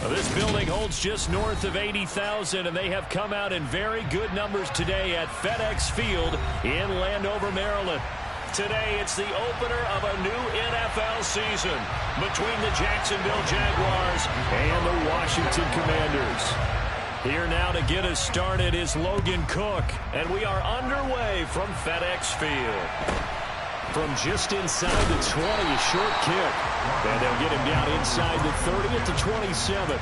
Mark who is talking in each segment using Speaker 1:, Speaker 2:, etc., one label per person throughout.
Speaker 1: This building holds just north of 80,000, and they have come out in very good numbers today at FedEx Field in Landover, Maryland. Today, it's the opener of a new NFL season between the Jacksonville Jaguars and the Washington Commanders. Here now to get us started is Logan Cook, and we are underway from FedEx Field. From just inside the 20, a short kick. And they'll get him down inside the 30 at the 27.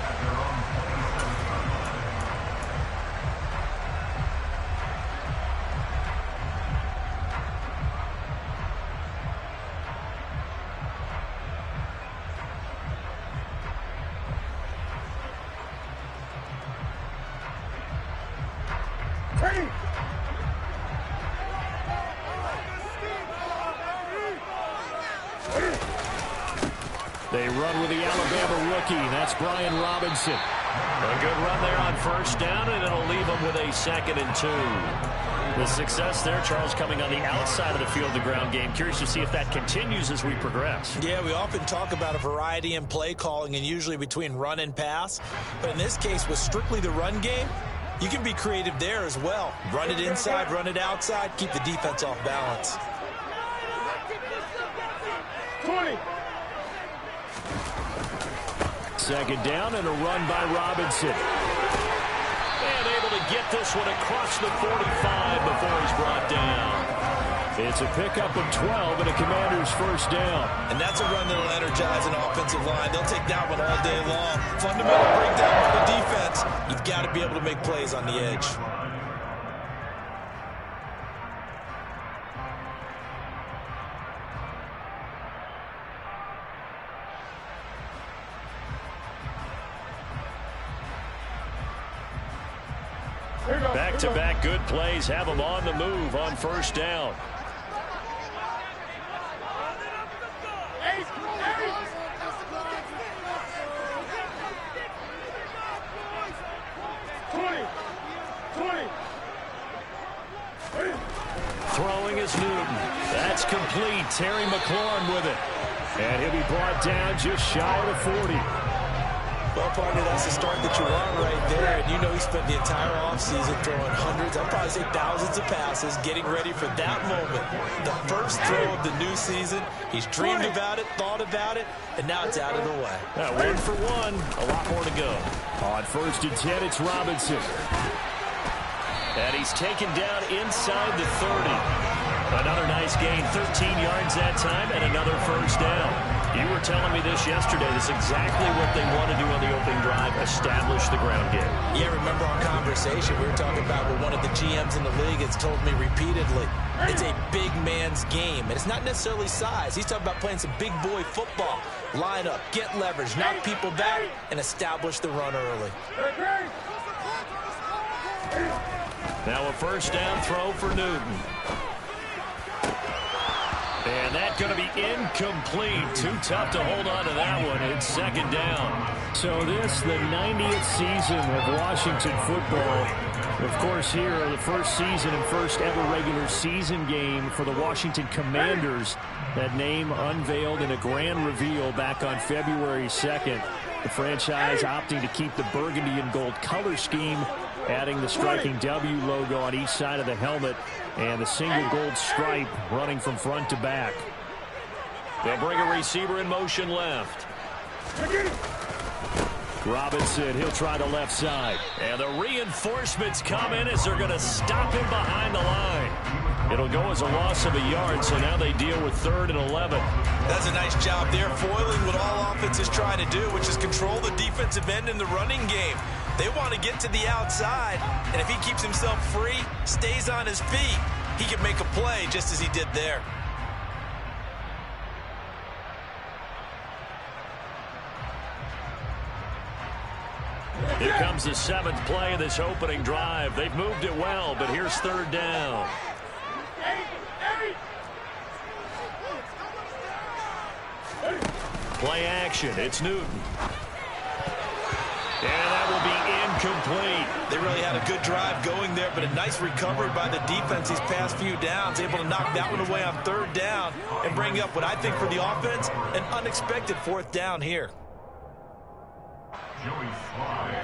Speaker 1: They run with the Alabama rookie. That's Brian Robinson. A good run there on first down, and it'll leave them with a 2nd and 2. The success there, Charles, coming on the outside of the field, the ground game. Curious to see if that continues as we progress.
Speaker 2: Yeah, we often talk about a variety in play calling and usually between run and pass. But in this case, with strictly the run game, you can be creative there as well. Run it inside, run it outside, keep the defense off balance.
Speaker 3: 20.
Speaker 1: 2nd down and a run by Robinson. And able to get this one across the 45 before he's brought down. It's a pickup of 12 and a Commander's first down.
Speaker 2: And that's a run that'll energize an offensive line. They'll take that one all day long. Fundamental breakdown by the defense. You've got to be able to make plays on the edge.
Speaker 1: Back-to-back good plays have them on the move on first down. Throwing is Newton. That's complete. Terry McLaurin with it. And he'll be brought down just shy of the 40.
Speaker 2: Well, partner, that's the start that you want right there. And you know he spent the entire offseason throwing hundreds, I'd probably say thousands of passes, getting ready for that moment. The first throw of the new season. He's dreamed about it, thought about it, and now it's out of the way.
Speaker 1: 1 for 1. A lot more to go. On 1st and 10, it's Robinson. And he's taken down inside the 30. Another nice gain, 13 yards that time, and another first down. You were telling me this yesterday. This is exactly what they want to do on the opening drive, establish the ground game.
Speaker 2: Yeah, remember our conversation. We were talking about what one of the GMs in the league has told me repeatedly. It's a big man's game, and it's not necessarily size. He's talking about playing some big boy football. Line up, get leverage, knock people back, and establish the run early.
Speaker 1: Now a first down throw for Newton. And that's going to be incomplete. Too tough to hold on to that one. It's 2nd down. So this, the 90th season of Washington football. Of course, here, the first season and first ever regular season game for the Washington Commanders. That name unveiled in a grand reveal back on February 2nd. The franchise opting to keep the burgundy and gold color scheme, adding the striking W logo on each side of the helmet and the single gold stripe running from front to back. They'll bring a receiver in motion left. Robinson, he'll try the left side. And the reinforcements come in as they're going to stop him behind the line. It'll go as a loss of a yard, so now they deal with 3rd and 11.
Speaker 2: That's a nice job there, foiling what all offenses try to do, which is control the defensive end in the running game. They want to get to the outside, and if he keeps himself free, stays on his feet, he can make a play just as he did there.
Speaker 1: Here comes the 7th play of this opening drive. They've moved it well, but here's 3rd down. Play action. It's Newton. And that will be incomplete.
Speaker 2: They really had a good drive going there, but a nice recovery by the defense these past few downs, able to knock that one away on 3rd down and bring up what I think for the offense, an unexpected 4th down here.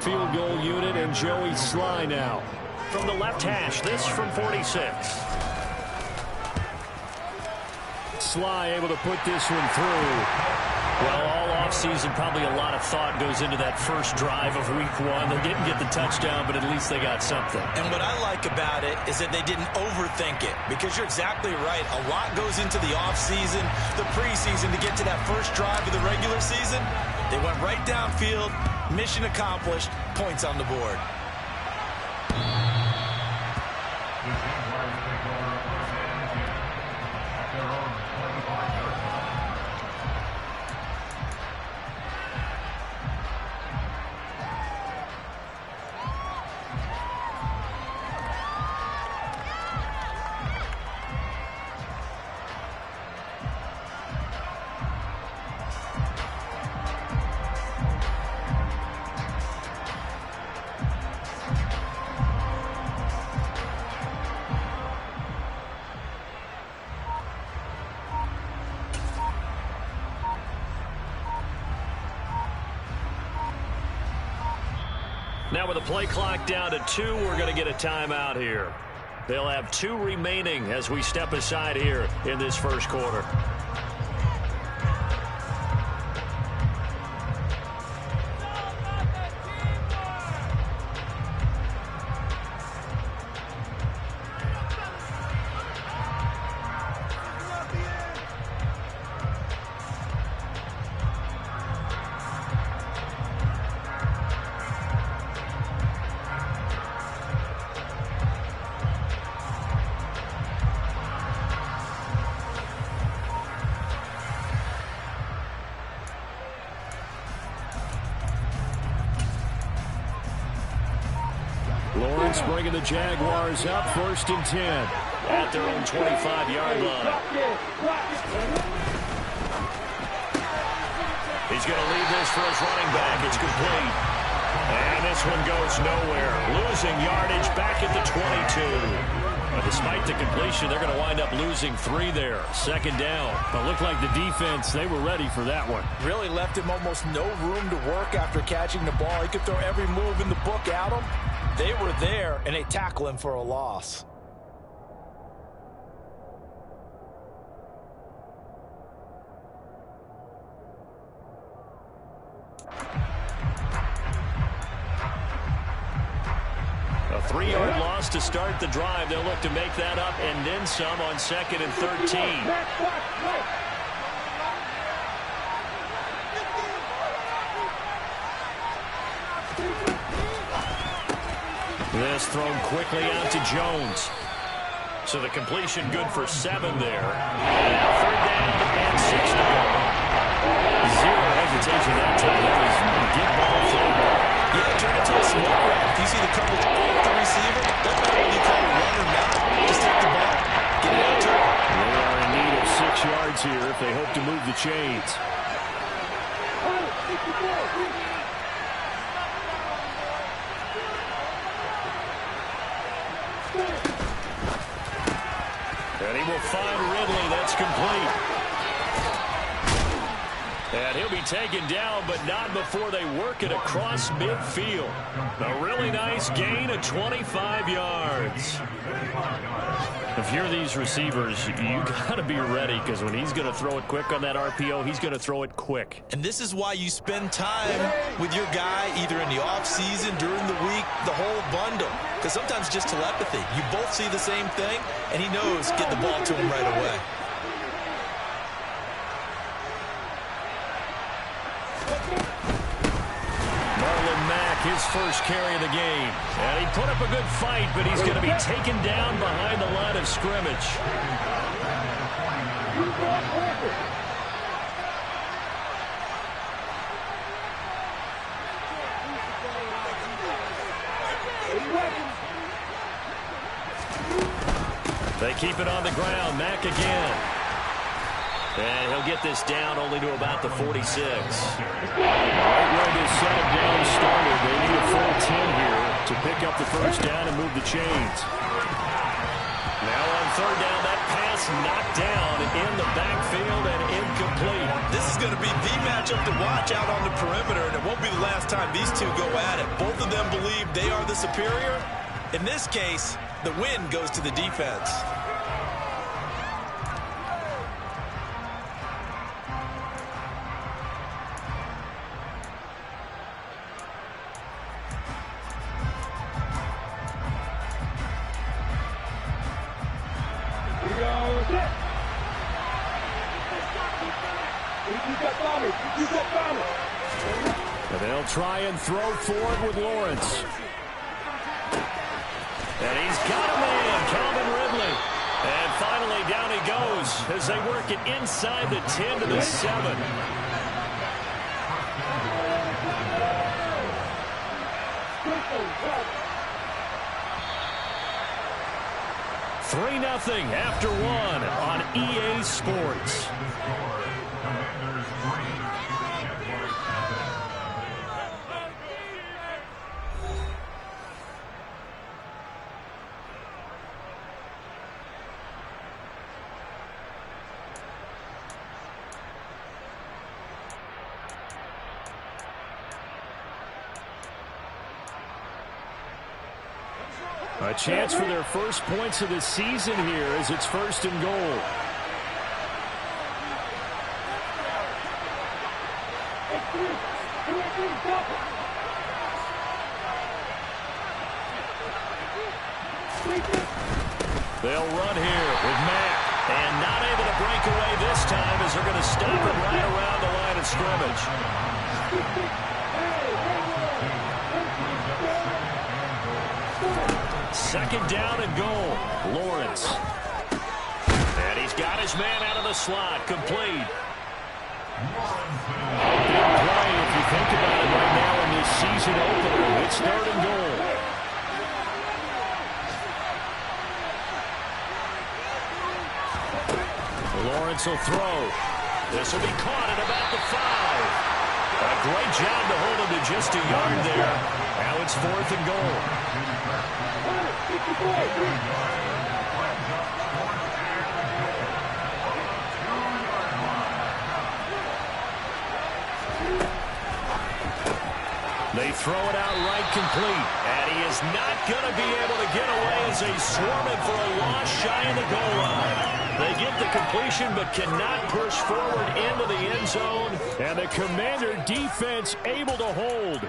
Speaker 1: Field goal unit and Joey Sly now. From the left hash, this from 46. Sly able to put this one through. Well, all offseason, probably a lot of thought goes into that first drive of week one. They didn't get the touchdown, but at least they got something.
Speaker 2: And what I like about it is that they didn't overthink it, because you're exactly right. A lot goes into the offseason, the preseason to get to that first drive of the regular season. They went right downfield, mission accomplished, points on the board.
Speaker 1: Now with the play clock down to 2, we're going to get a timeout here. They'll have 2 remaining as we step aside here in this first quarter. Lawrence bringing the Jaguars up, 1st and 10 at their own 25-yard line. He's going to leave this for his running back. It's complete. And this one goes nowhere. Losing yardage back at the 22. But despite the completion, they're going to wind up losing 3 there. 2nd down. But it looked like the defense, they were ready for that one.
Speaker 2: Really left him almost no room to work after catching the ball. He could throw every move in the book at him. They were there, and they tackle him for a loss.
Speaker 1: A 3-yard loss to start the drive. They'll look to make that up and then some on 2nd and 13. This thrown quickly out to Jones. So the completion good for 7 there. And now 3rd down and 6 to go. Zero hesitation that time. That was get ball forward.
Speaker 2: Yeah, turn it to a smoke route. If you see the coverage with the receiver, doesn't matter what you call a run or not. Just take the ball, get it out to him.
Speaker 1: They are in need of 6 yards here if they hope to move the chains. And he will find Ridley. That's complete. And he'll be taken down, but not before they work it across midfield. A really nice gain of 25 yards. If you're these receivers, you got to be ready, because when he's going to throw it quick on that RPO, he's going to throw it quick.
Speaker 2: And this is why you spend time with your guy either in the offseason, during the week, the whole bundle. Because sometimes just telepathy. You both see the same thing, and he knows get the ball to him right away.
Speaker 1: His first carry of the game. And he put up a good fight, but he's going to be taken down behind the line of scrimmage. They keep it on the ground. Mack again. And he'll get this down only to about the 46. Right where this setup down started, they need a full 10 here to pick up the first down and move the chains. Now on 3rd down, that pass knocked down in the backfield and incomplete.
Speaker 2: This is going to be the matchup to watch out on the perimeter, and it won't be the last time these two go at it. Both of them believe they are the superior. In this case, the win goes to the defense.
Speaker 1: And they'll try and throw forward with Lawrence. And he's got a man, Calvin Ridley. And finally down he goes as they work it inside the 10 to the 7. Three-0 after one on EA Sports. A chance for their first points of the season here as it's 1st and goal. They'll run here with Mack. And not able to break away this time as they're going to stop him right around the line of scrimmage. Second down and goal. Lawrence. And he's got his man out of the slot. Complete. A big play if you think about it right now in this season opener. It's 3rd and goal. Lawrence will throw. This will be caught at about the 5. A great job to hold him to just a yard there. Now it's 4th and goal. They throw it out right complete. And he is not going to be able to get away as they swarm him for a loss shy of the goal line. They get the completion but cannot push forward into the end zone. And the Commander defense able to hold.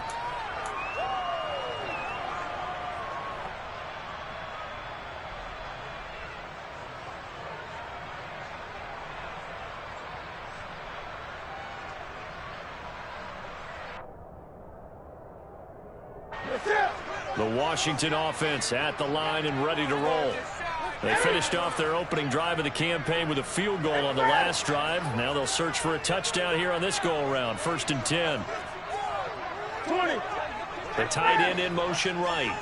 Speaker 1: The Washington offense at the line and ready to roll. They finished off their opening drive of the campaign with a field goal on the last drive. Now they'll search for a touchdown here on this go-around. 1st and 10. 20. The tight end in motion right.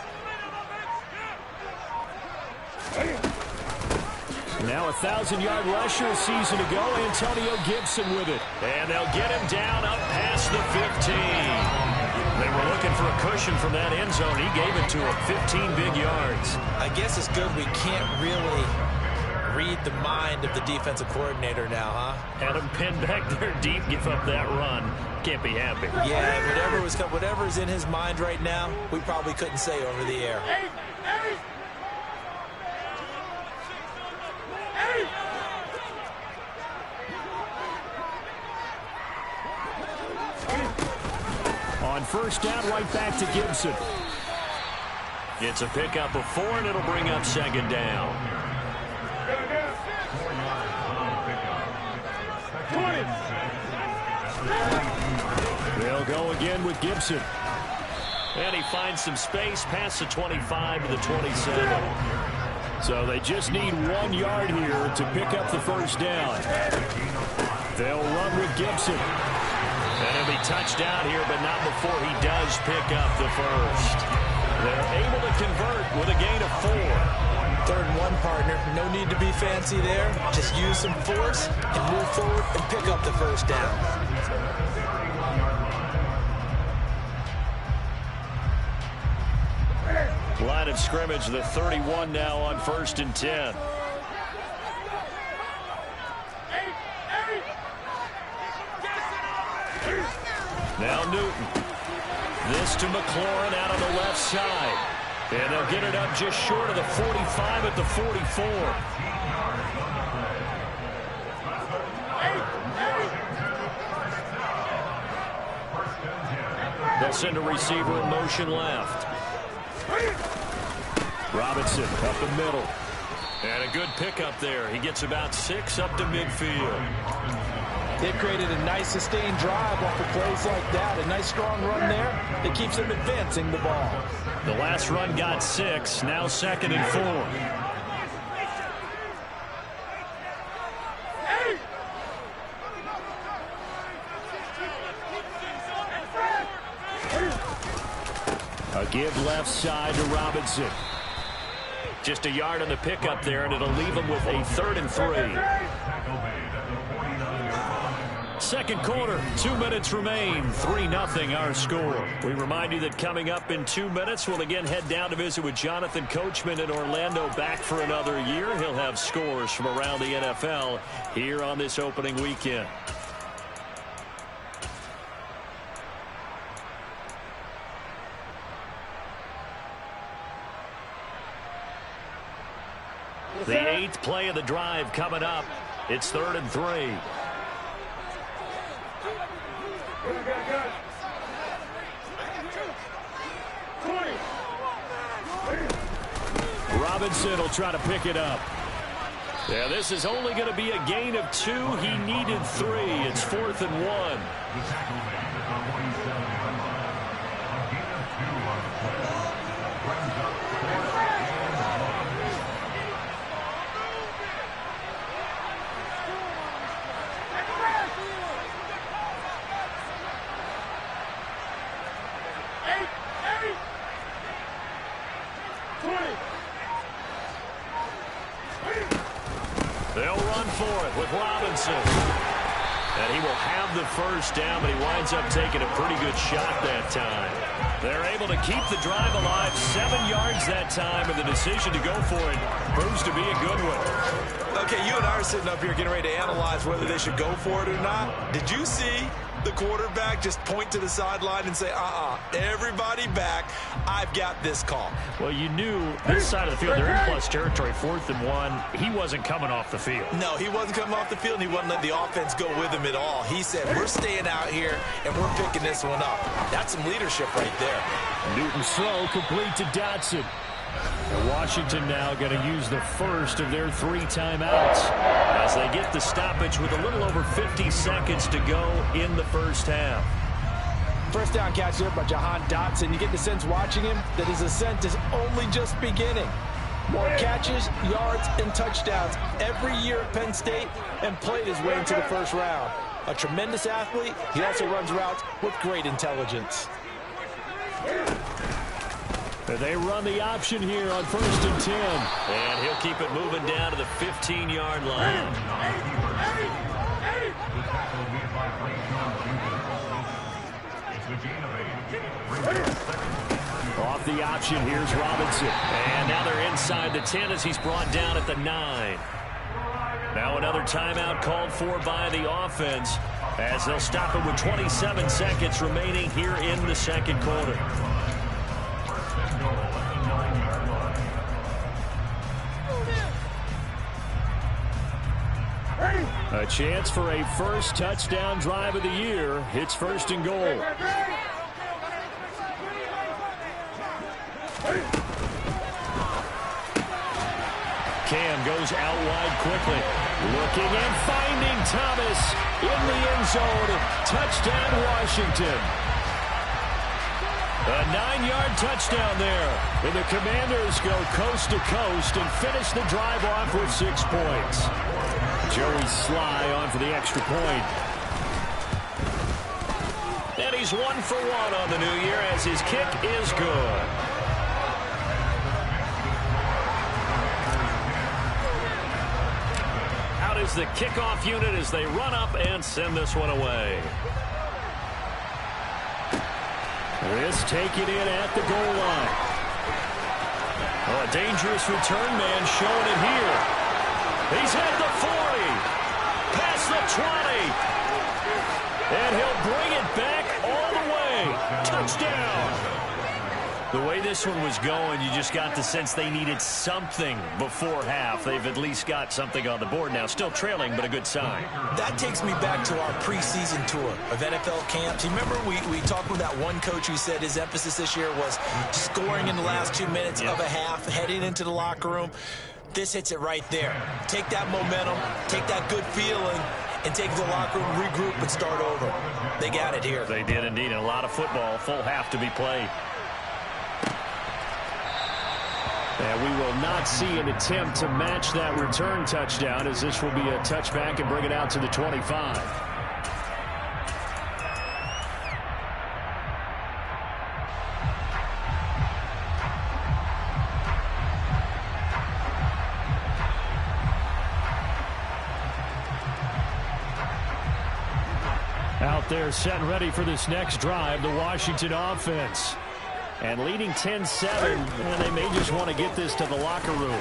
Speaker 1: Now a 1,000-yard rusher a season ago. Antonio Gibson with it. And they'll get him down up past the 15. They were looking for a cushion from that end zone. He gave it to him. 15 big yards.
Speaker 2: I guess it's good we can't really read the mind of the defensive coordinator now, huh?
Speaker 1: Had him pinned back there deep, give up that run. Can't be happy.
Speaker 2: Yeah, whatever is in his mind right now, we probably couldn't say over the air.
Speaker 1: On first down, right back to Gibson. It's a pickup of 4, and it'll bring up 2nd down. 20. They'll go again with Gibson. And he finds some space past the 25 to the 27. So they just need 1 yard here to pick up the first down. They'll run with Gibson. And he'll be touched down here, but not before he does pick up the first. They're able to convert with a gain of 4.
Speaker 2: 3rd and 1, partner. No need to be fancy there. Just use some force and move forward and pick up the first down.
Speaker 1: Line of scrimmage, the 31 now on 1st and 10. Now Newton. This to McLaurin out on the left side. And they'll get it up just short of the 45 at the 44. They'll send a receiver in motion left. Robinson up the middle. And a good pickup there. He gets about 6 up to midfield.
Speaker 2: They've created a nice sustained drive off of plays like that. A nice strong run there that keeps them advancing the ball.
Speaker 1: The last run got 6. Now 2nd and 4. A give left side to Robinson. Just a yard on the pickup there, and it'll leave him with a 3rd and 3. Second quarter, 2 minutes remain. 3-0 our score. We remind you that coming up in 2 minutes, we'll again head down to visit with Jonathan Coachman in Orlando, back for another year. He'll have scores from around the NFL here on this opening weekend. The 8th play of the drive coming up. It's 3rd and 3. Robinson will try to pick it up. Yeah, this is only going to be a gain of 2. He needed 3. It's 4th and 1. They'll run for it with Robinson. And he will have the first down, but he winds up taking a pretty good shot that time. They're able to keep the drive alive. 7 yards that time, and the decision to go for it proves to be a good one.
Speaker 2: Okay, you and I are sitting up here getting ready to analyze whether they should go for it or not. Did you see the quarterback just point to the sideline and say, everybody back, I've got this call?
Speaker 1: Well, you knew this side of the field, they're in plus territory, 4th and 1. He wasn't coming off the field.
Speaker 2: No, he wasn't coming off the field, and he wasn't letting the offense go with him at all. He said, we're staying out here, and we're picking this one up. That's some leadership right there.
Speaker 1: Newton's throw complete to Dotson. And Washington now going to use the first of their 3 timeouts as they get the stoppage with a little over 50 seconds to go in the first half.
Speaker 2: First down catch there by Jahan Dotson. You get the sense watching him that his ascent is only just beginning. More catches, yards, and touchdowns every year at Penn State, and played his way into the first round. A tremendous athlete. He also runs routes with great intelligence.
Speaker 1: They run the option here on 1st and 10. And he'll keep it moving down to the 15-yard line. Off the option, here's Robinson. And now they're inside the 10 as he's brought down at the 9. Now another timeout called for by the offense as they'll stop it with 27 seconds remaining here in the second quarter. A chance for a first touchdown drive of the year. It's 1st and goal. Cam goes out wide quickly. Looking and finding Thomas in the end zone. Touchdown, Washington. A 9-yard touchdown there. And the Commanders go coast to coast and finish the drive off with 6 points. Joey Sly on for the extra point. And he's 1 for 1 on the new year as his kick is good. Out is the kickoff unit as they run up and send this one away. This taken in at the goal line. Oh, a dangerous return man showing it here. He's at the 40, past the 20, and he'll bring it back all this one was going, you just got the sense they needed something before half. They've at least got something on the board now. Still trailing, but a good sign.
Speaker 2: That takes me back to our preseason tour of NFL camps. You remember we talked with that one coach who said his emphasis this year was scoring in the last 2 minutes of a half, heading into the locker room. This hits it right there. Take that momentum, take that good feeling, and take it to the locker room, regroup, and start over. They got it here.
Speaker 1: They did indeed, and a lot of football, full half to be played. And we will not see an attempt to match that return touchdown, as this will be a touchback and bring it out to the 25. Out there set and ready for this next drive, the Washington offense. And leading 10-7, and they may just want to get this to the locker room.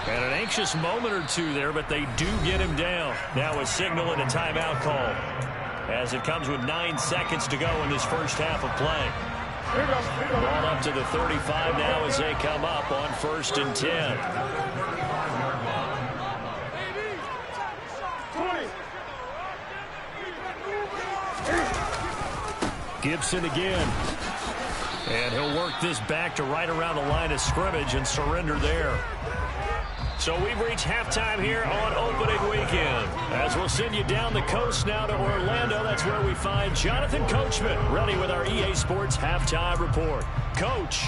Speaker 1: And an anxious moment or two there, but they do get him down. Now a signal and a timeout call, as it comes with 9 seconds to go in this first half of play. Ball up to the 35 now as they come up on 1st and 10. Gibson again. And he'll work this back to right around the line of scrimmage and surrender there. So we've reached halftime here on opening weekend. As we'll send you down the coast now to Orlando. That's where we find Jonathan Coachman ready with our EA Sports halftime report. Coach.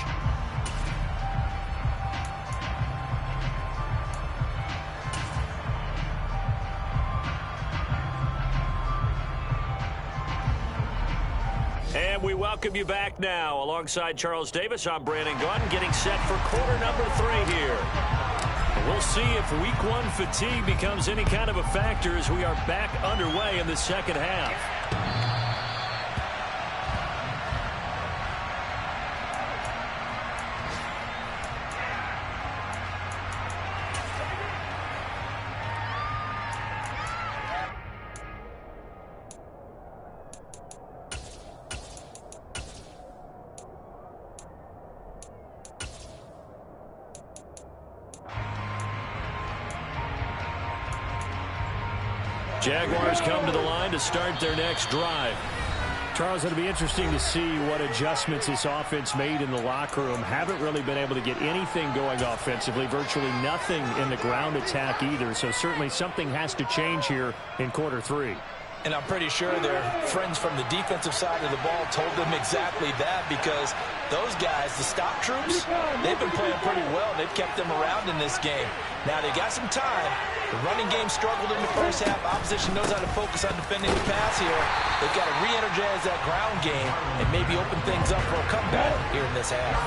Speaker 1: And we welcome you back now. Alongside Charles Davis, I'm Brandon Gunn, getting set for quarter number 3 here. We'll see if week 1 fatigue becomes any kind of a factor as we are back underway in the second half. Jaguars come to the line to start their next drive. Charles, it'll be interesting to see what adjustments this offense made in the locker room. Haven't really been able to get anything going offensively, virtually nothing in the ground attack either. So certainly something has to change here in quarter 3.
Speaker 2: And I'm pretty sure their friends from the defensive side of the ball told them exactly that, because those guys, the stop troops, they've been playing pretty well. They've kept them around in this game. Now they got some time. The running game struggled in the first half. Opposition knows how to focus on defending the pass here. They've got to re-energize that ground game and maybe open things up for a comeback here in this half.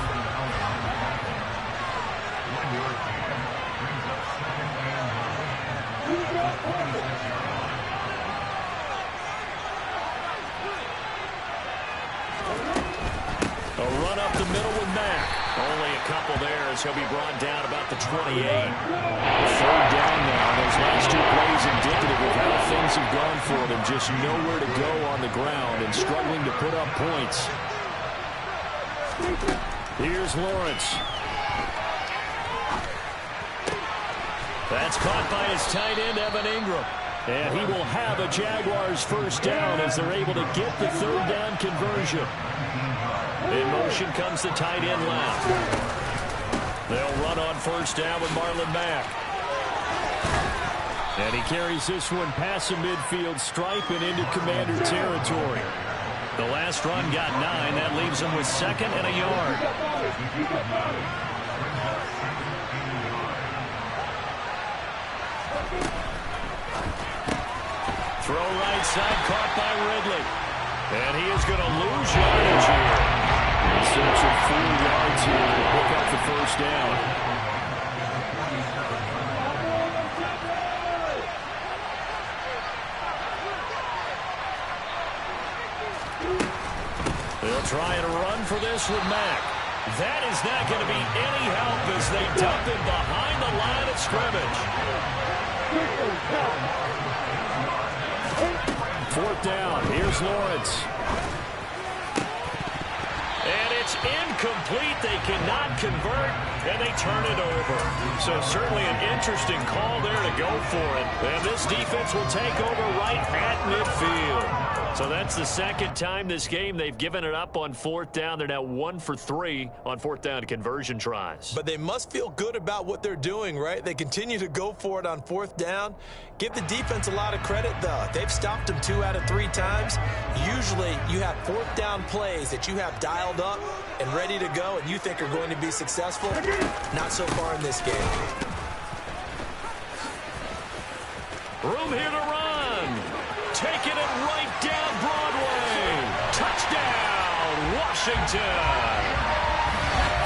Speaker 1: A run up the middle with Mack. Only a couple there as he'll be brought down about the 28. 3rd down now. Those last 2 plays indicative of how things have gone for them. Just nowhere to go on the ground and struggling to put up points. Here's Lawrence. That's caught by his tight end, Evan Ingram. And he will have a Jaguars first down as they're able to get the 3rd down conversion. In motion comes the tight end left. They'll run on 1st down with Marlon Mack. And he carries this one past the midfield stripe and into Commander territory. The last run got 9. That leaves him with 2nd and a yard. Throw right side, caught by Ridley. And he is going to lose yardage here. Search of 4 yards here to pick up the first down. They'll try and run for this with Mack. That is not going to be any help as they dump him behind the line of scrimmage. 4th down. Here's Lawrence. And It's incomplete. They cannot convert, and they turn it over. So certainly an interesting call there to go for it. And this defense will take over right at midfield. So that's the second time this game they've given it up on fourth down. They're now 1 for 3 on fourth down conversion tries.
Speaker 2: But they must feel good about what they're doing, right? They continue to go for it on fourth down. Give the defense a lot of credit, though. They've stopped them 2 out of 3 times. Usually you have fourth down plays that you have dialed up and ready to go and you think are going to be successful. Not so far in this game.
Speaker 1: Room here to run. Taking it right down Broadway. Touchdown, Washington.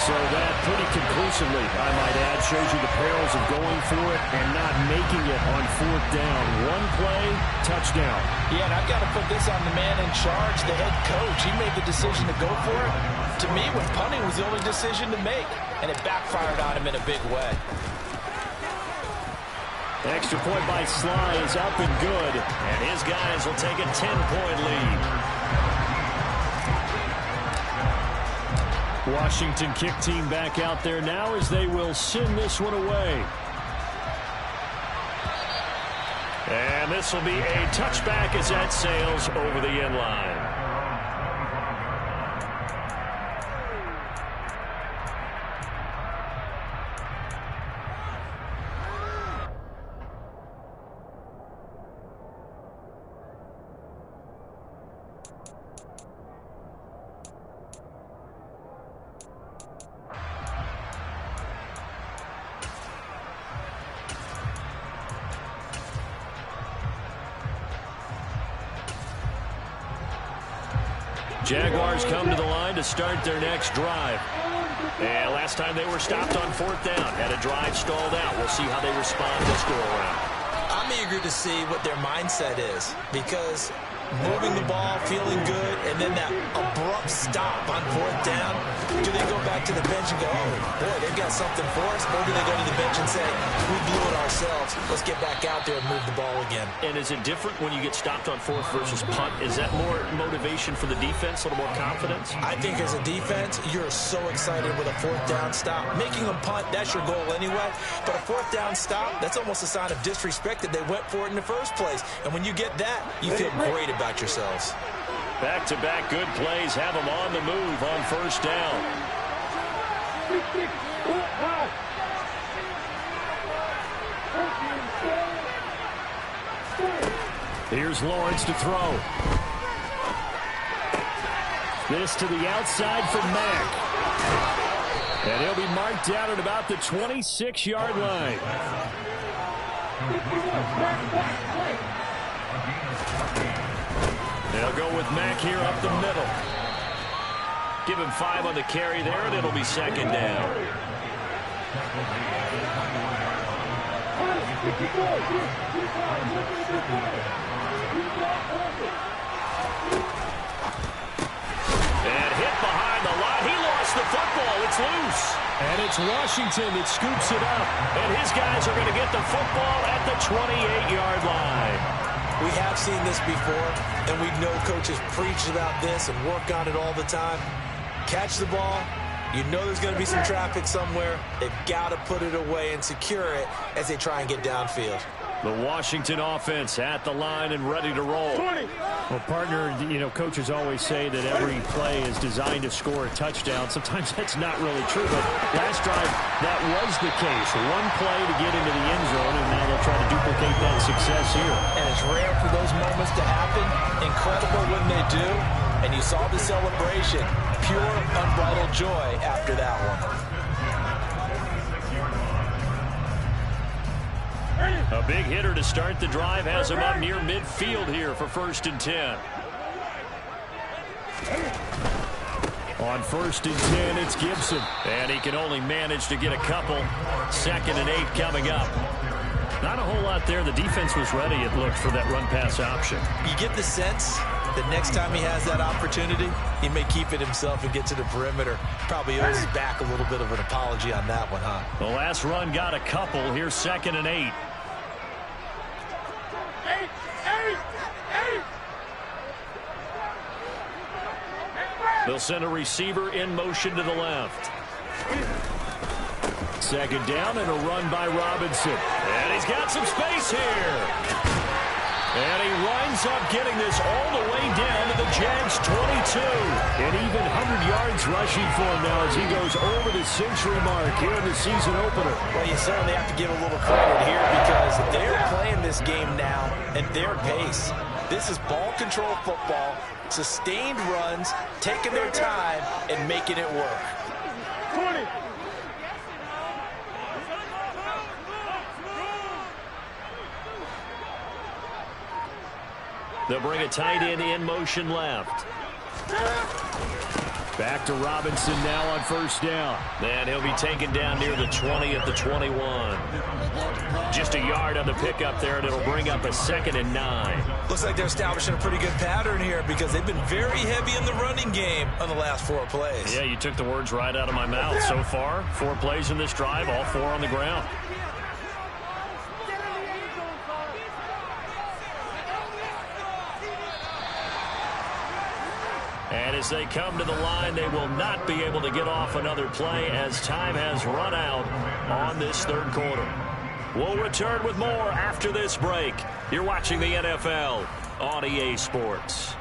Speaker 1: So that pretty conclusively, I might add, shows you the perils of going for it and not making it on fourth down. One play, touchdown.
Speaker 2: Yeah, and I've got to put this on the man in charge, the head coach. He made the decision to go for it. To me, when punting was the only decision to make, and it backfired on him in a big way.
Speaker 1: Extra point by Sly is up and good, and his guys will take a 10-point lead. Washington kick team back out there now as they will send this one away. And this will be a touchback as that sails over the end line. Jaguars come to the line to start their next drive. And last time they were stopped on fourth down, had a drive stalled out. We'll see how they respond this go around.
Speaker 2: I'm eager to see what their mindset is, because moving the ball, feeling good, and then that abrupt stop on fourth down, do they go back to the bench and go, oh, boy, they've got something for us, or do they go to the bench and say, we blew it ourselves, let's get back out there and move the ball again?
Speaker 1: And is it different when you get stopped on fourth versus punt? Is that more motivation for the defense, a little more confidence?
Speaker 2: I think as a defense, you're so excited with a fourth down stop. Making them punt, that's your goal anyway. But a fourth down stop, that's almost a sign of disrespect that they went for it in the first place. And when you get that, you feel great about yourselves.
Speaker 1: Back-to-back good plays have them on the move on first down. Here's Lawrence to throw. This to the outside for Mack. And he'll be marked down at about the 26-yard line. They'll go with Mack here up the middle. Give him 5 on the carry there, and it'll be second down. And hit behind the line. He lost the football. It's loose. And it's Washington that scoops it up. And his guys are going to get the football at the 28-yard line.
Speaker 2: We have seen this before, and we know coaches preach about this and work on it all the time. Catch the ball. You know there's going to be some traffic somewhere. They've got to put it away and secure it as they try and get downfield.
Speaker 1: The Washington offense at the line and ready to roll. Well, partner, you know, coaches always say that every play is designed to score a touchdown. Sometimes that's not really true, but last drive, that was the case. One play to get into the end zone, and now they'll try to duplicate that success here.
Speaker 2: And it's rare for those moments to happen. Incredible when they do. And you saw the celebration. Pure, unbridled joy after that one.
Speaker 1: A big hitter to start the drive has him up near midfield here for 1st and 10. On 1st and 10, it's Gibson. And he can only manage to get a couple. 2nd and 8 coming up. Not a whole lot there. The defense was ready, it looked, for that run-pass option.
Speaker 2: You get the sense that next time he has that opportunity, he may keep it himself and get to the perimeter. Probably owes his back a little bit of an apology on that one, huh?
Speaker 1: The last run got a couple. Here's 2nd and 8. They'll send a receiver in motion to the left. Second down and a run by Robinson. And he's got some space here. And he winds up getting this all the way down to the Jags 22. And even 100 yards rushing for him now as he goes over the century mark here in the season opener.
Speaker 2: Well, you certainly have to give a little credit here because they're playing this game now at their pace. This is ball control football, sustained runs, taking their time, and making it work.
Speaker 3: 20.
Speaker 1: They'll bring a tight end in motion left. Back to Robinson now on first down. And he'll be taken down near the 20 at the 21. Just a yard on the pickup there, and it'll bring up a 2nd and 9.
Speaker 2: Looks like they're establishing a pretty good pattern here because they've been very heavy in the running game on the last 4 plays.
Speaker 1: Yeah, you took the words right out of my mouth. So far, 4 plays in this drive, all 4 on the ground. And as they come to the line, they will not be able to get off another play as time has run out on this third quarter. We'll return with more after this break. You're watching the NFL on EA Sports.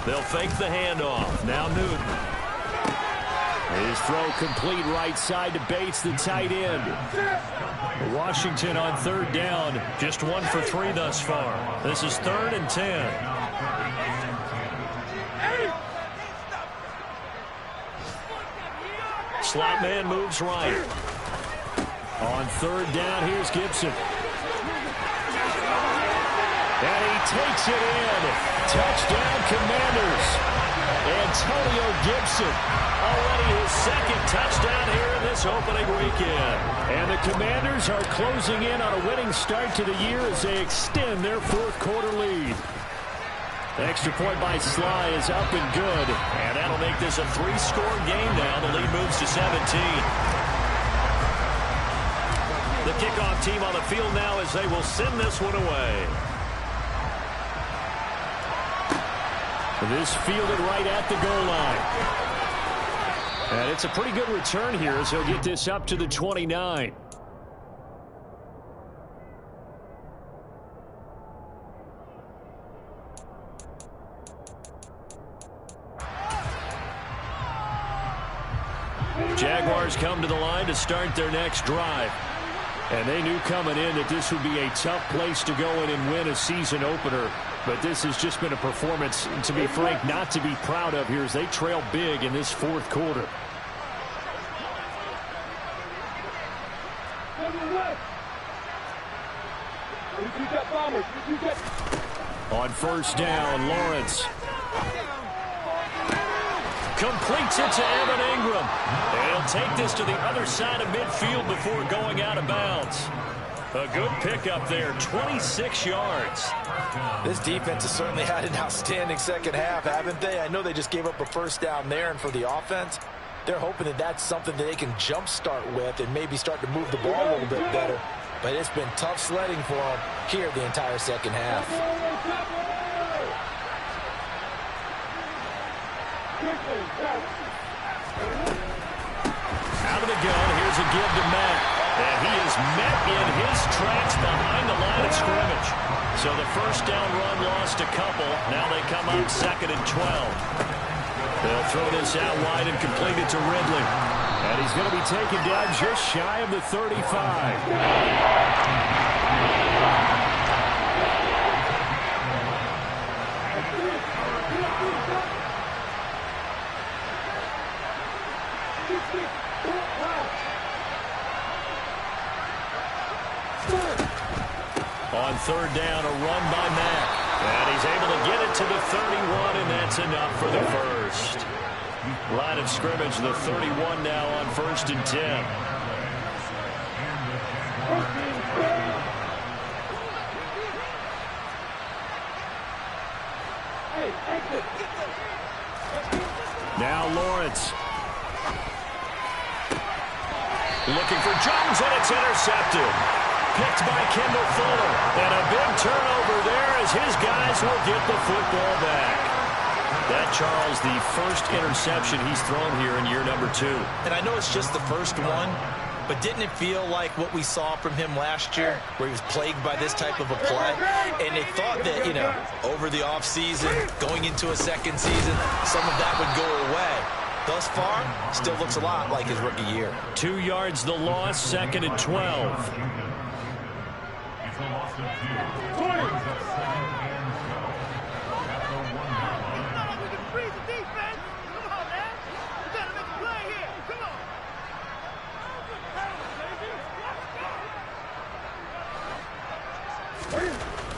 Speaker 1: They'll fake the handoff. Now Newton. His throw complete right side to Bates, the tight end. Washington on third down. Just 1 for 3 thus far. This is 3rd and 10. Slot man moves right. On third down, here's Gibson. And he takes it in. Touchdown, Commanders. Antonio Gibson, already his 2nd touchdown here in this opening weekend. And the Commanders are closing in on a winning start to the year as they extend their 4th quarter lead. The extra point by Sly is up and good. And that'll make this a 3-score game now. The lead moves to 17. The kickoff team on the field now as they will send this one away. This fielded right at the goal line. And it's a pretty good return here as he'll get this up to the 29. Jaguars come to the line to start their next drive. And they knew coming in that this would be a tough place to go in and win a season opener. But this has just been a performance, to be frank, not to be proud of here as they trail big in this 4th quarter. On first down, Lawrence completes it to Evan Ingram. And he'll take this to the other side of midfield before going out of bounds. A good pickup there, 26 yards.
Speaker 2: This defense has certainly had an outstanding second half, haven't they? I know they just gave up a first down there, and for the offense, they're hoping that that's something that they can jumpstart with and maybe start to move the ball a little bit better. But it's been tough sledding for them here the entire second half.
Speaker 1: Out of the gun, here's a give to Matt. And he is met in his tracks behind the line of scrimmage. So the first down run lost a couple. Now they come up 2nd and 12. They'll throw this out wide and complete it to Ridley. And he's going to be taken down just shy of the 35. On third down, a run by Mack. And he's able to get it to the 31, and that's enough for the first. Line of scrimmage, the 31 now on 1st and 10. Now Lawrence. Looking for Jones, and it's intercepted. Picked by Kendall Fuller. And a big turnover there as his guys will get the football back. That, Charles, the first interception he's thrown here in year number 2.
Speaker 2: And I know it's just the first one, but didn't it feel like what we saw from him last year, where he was plagued by this type of a play? And they thought that, over the offseason, going into a second season, some of that would go away. Thus far, still looks a lot like his rookie year. 2
Speaker 1: yards the loss, 2nd and 12.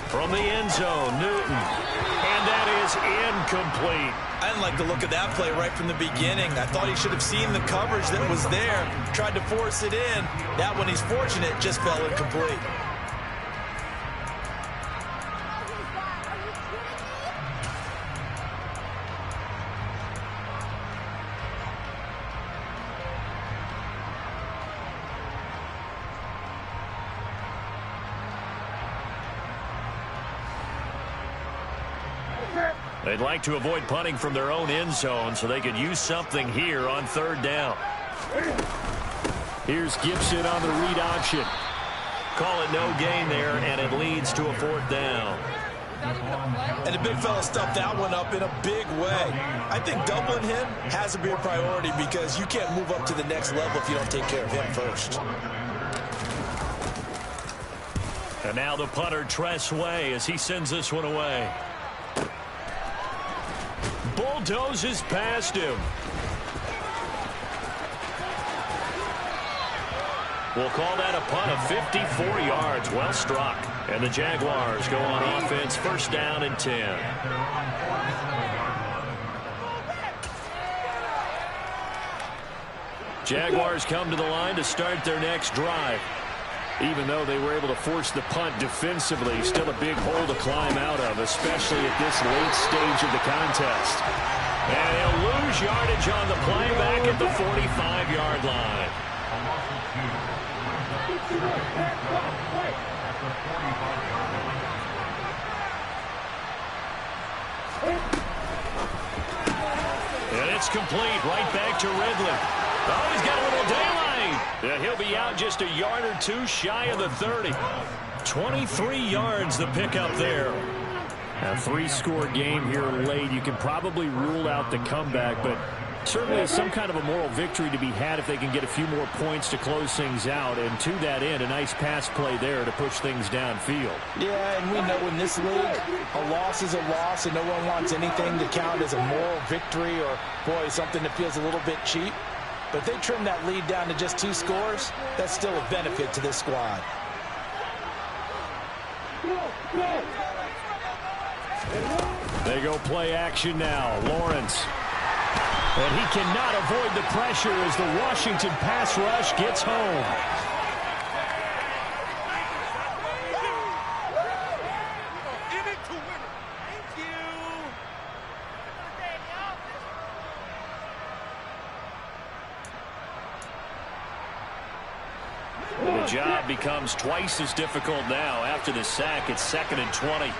Speaker 1: From the end zone, Newton. And that is incomplete.
Speaker 2: I didn't like the look of that play right from the beginning. I thought he should have seen the coverage that was there, tried to force it in. That one, he's fortunate, just fell incomplete.
Speaker 1: They'd like to avoid punting from their own end zone so they could use something here on 3rd down. Here's Gibson on the read option. Call it no gain there, and it leads to a 4th down.
Speaker 2: And the big fella stuffed that one up in a big way. I think doubling him has to be a priority because you can't move up to the next level if you don't take care of him first.
Speaker 1: And now the punter, Tress Way, as he sends this one away. Bulldozes past him. We'll call that a punt of 54 yards. Well struck. And the Jaguars go on offense, 1st down and 10. Jaguars come to the line to start their next drive. Even though they were able to force the punt defensively, still a big hole to climb out of, especially at this late stage of the contest. And he'll lose yardage on the play back at the 45-yard line. And it's complete right back to Ridley. Oh, he's got a little daylight. He'll be out just a yard or two shy of the 30. 23 yards the pickup there. A 3-score game here late. You can probably rule out the comeback, but certainly some kind of a moral victory to be had if they can get a few more points to close things out. And to that end, a nice pass play there to push things downfield.
Speaker 2: Yeah, and we know in this league, a loss is a loss, and no one wants anything to count as a moral victory or, boy, something that feels a little bit cheap. But if they trim that lead down to just 2 scores, that's still a benefit to this squad.
Speaker 1: They go play action now. Lawrence. And he cannot avoid the pressure as the Washington pass rush gets home. And the job becomes twice as difficult now after the sack. It's 2nd and 20.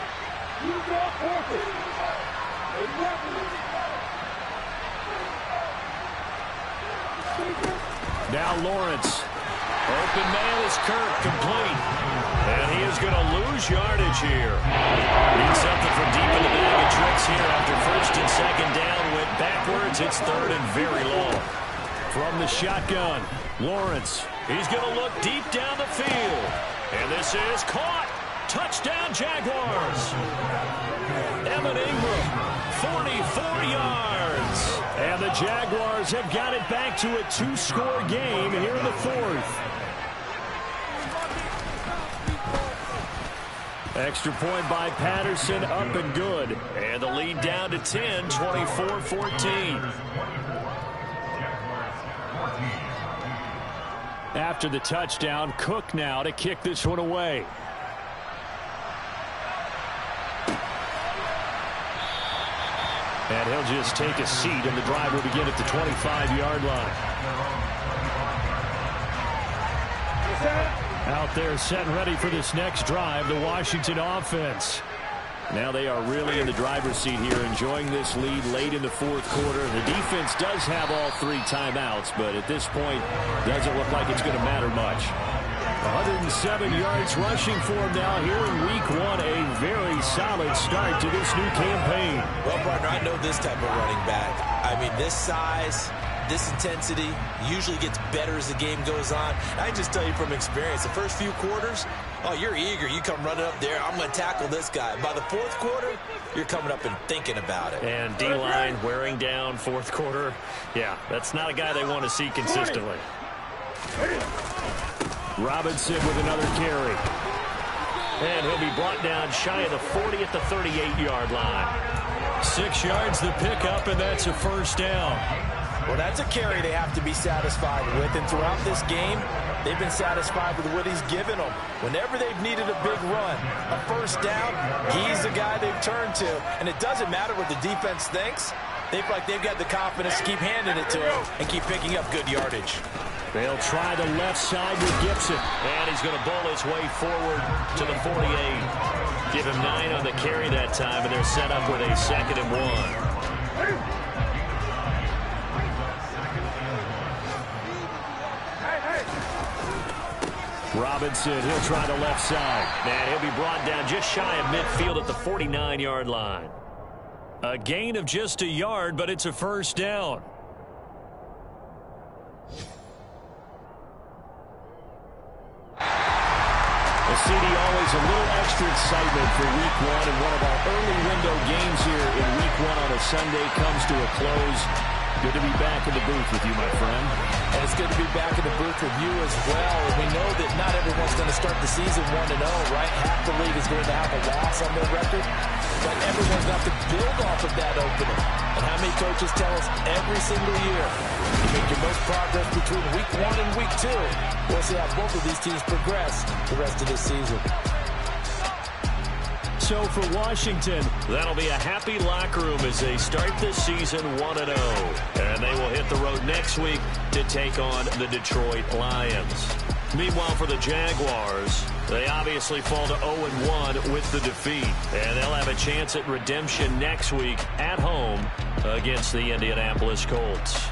Speaker 1: Now Lawrence. Open man is Kirk, complete. And he is going to lose yardage here. Needs something from deep in the bag of tricks here after 1st and 2nd down. Went backwards. It's 3rd and very long. From the shotgun, Lawrence. He's going to look deep down the field. And this is caught. Touchdown, Jaguars. Evan Ingram, 44 yards. And the Jaguars have got it back to a 2-score game here in the 4th. Extra point by Patterson, up and good. And the lead down to 10, 24-14. After the touchdown, Cook now to kick this one away. And he'll just take a seat, and the drive will begin at the 25-yard line. Out there set and ready for this next drive, the Washington offense. Now they are really in the driver's seat here, enjoying this lead late in the fourth quarter. The defense does have all 3 timeouts, but at this point, doesn't look like it's going to matter much. 107 yards rushing for him now here in week 1. A very solid start to this new campaign.
Speaker 2: Well, partner, I know this type of running back. I mean, this size, this intensity usually gets better as the game goes on. I can just tell you from experience, the first few quarters, oh, you're eager. You come running up there, I'm going to tackle this guy. By the fourth quarter, you're coming up and thinking about it.
Speaker 1: And D-line wearing down fourth quarter. Yeah, that's not a guy they want to see consistently. Robinson with another carry. And he'll be brought down shy of the 40 at the 38-yard line. 6 yards the pickup, and that's a first down.
Speaker 2: Well, that's a carry they have to be satisfied with. And throughout this game, they've been satisfied with what he's given them. Whenever they've needed a big run, a first down, he's the guy they've turned to. And it doesn't matter what the defense thinks. They feel like they've got the confidence to keep handing it to him and keep picking up good yardage.
Speaker 1: They'll try the left side with Gibson. And he's going to bowl his way forward to the 48. Give him 9 on the carry that time, and they're set up with a 2nd and 1. Robinson, he'll try the left side. And he'll be brought down just shy of midfield at the 49-yard line. A gain of just a yard, but it's a first down. The CD always a little extra excitement for week 1, and one of our early window games here in week 1 on a Sunday comes to a close. Good to be back in the booth with you, my friend.
Speaker 2: And it's good to be back in the booth with you as well. And we know that not everyone's going to start the season 1-0, right? Half the league is going to have a loss on their record. But everyone's going to have to build off of that opening. And how many coaches tell us every single year, you make your most progress between week 1 and week 2. We'll see how both of these teams progress the rest of this season.
Speaker 1: So for Washington, that'll be a happy locker room as they start this season 1-0. And they will hit the road next week to take on the Detroit Lions. Meanwhile, for the Jaguars, they obviously fall to 0-1 with the defeat. And they'll have a chance at redemption next week at home against the Indianapolis Colts.